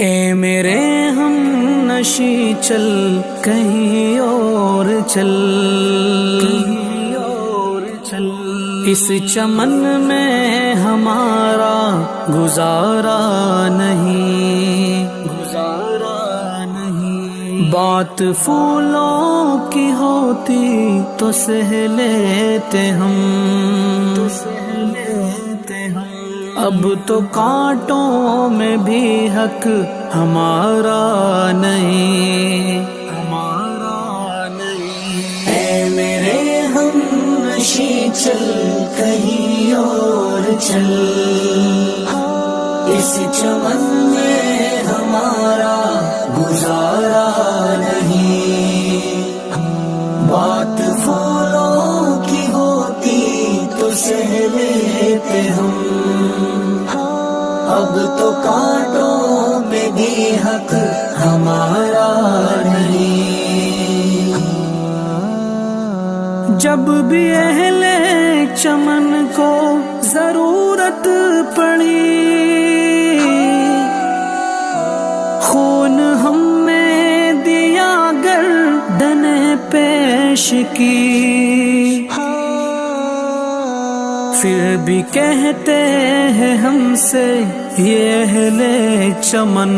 اے میرے ہم نشی چل کہیں اور چل، اس چمن میں ہمارا گزارا نہیں، بات پھولوں کی ہوتی تو سہ لیتے ہم، اب تو کانٹوں میں بھی حق ہمارا نہیں، اے میرے ہم نشی چل کہیں اور چل، اس چمن میں ہمارا گزارا نہیں، بات پھولوں کی ہوتی تو سہ لیتے ہم، اب تو کانٹوں میں بھی حق ہمارا نہیں۔ جب بھی اہل چمن کو ضرورت پڑی، خون ہم نے دیا گردن پیش کی، پھر بھی کہتے ہیں ہم سے یہ اہل چمن،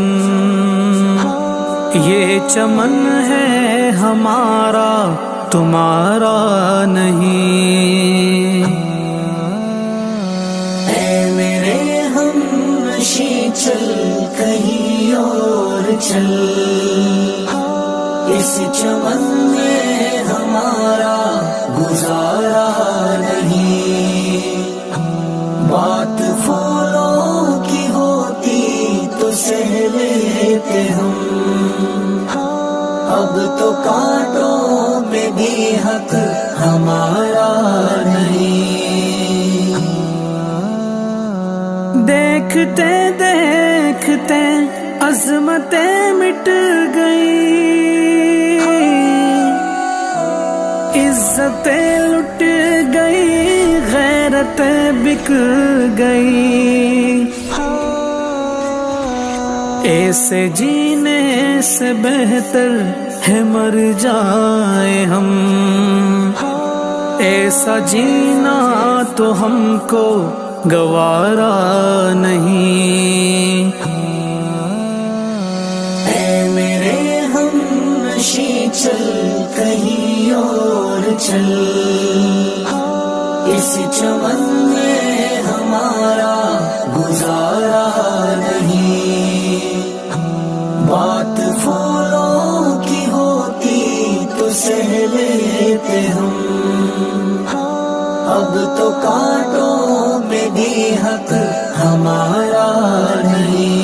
یہ چمن ہے ہمارا تمہارا نہیں۔ اے میرے ہم نشی چل کہیں اور چل، اس چمن میں ہمارا گزارا نہیں، بات پھولوں کی ہوتی تو سہ لیتے ہم، اب تو کانٹوں میں بھی حق ہمارا نہیں۔ دیکھتے دیکھتے عظمتیں مٹ گئی، عزتیں لٹ گئی، غیرتیں بک گئی، ایسے جینے سے بہتر ہے مر جائیں ہم، ایسا جینا تو ہم کو گوارا نہیں۔ اے میرے ہم نشی چل کہیں اور چل، اس چمن میں ہمارا گزارا نہیں، بات پھولوں کی ہوتی تو سہ لیتے ہم، اب تو کانٹوں میں بھی حق ہمارا نہیں۔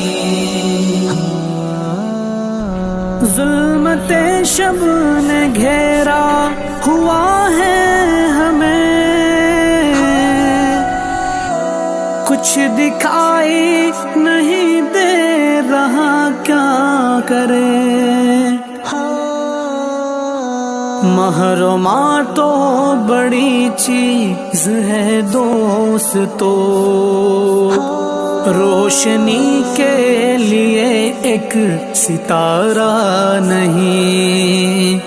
ظلمت شب نے گھیرا ہوا ہے ہمیں، کچھ دکھائی نہیں دے رہا کیا کریں، محرمہ تو بڑی چیز ہے دوستو، روشنی کے لیے ایک ستارہ نہیں۔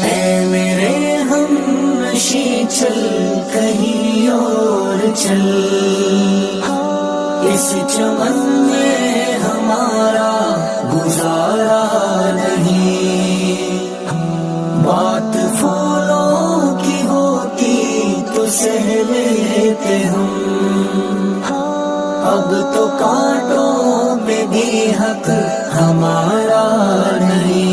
اے میرے ہم نشی چل کہیں اور چل، اس چمن میں ہمارا گزارا نہیں، بات پھولوں کی ہوتی تو سہ لیتے ہم، اب تو کانٹوں میں بھی حق ہمارا نہیں۔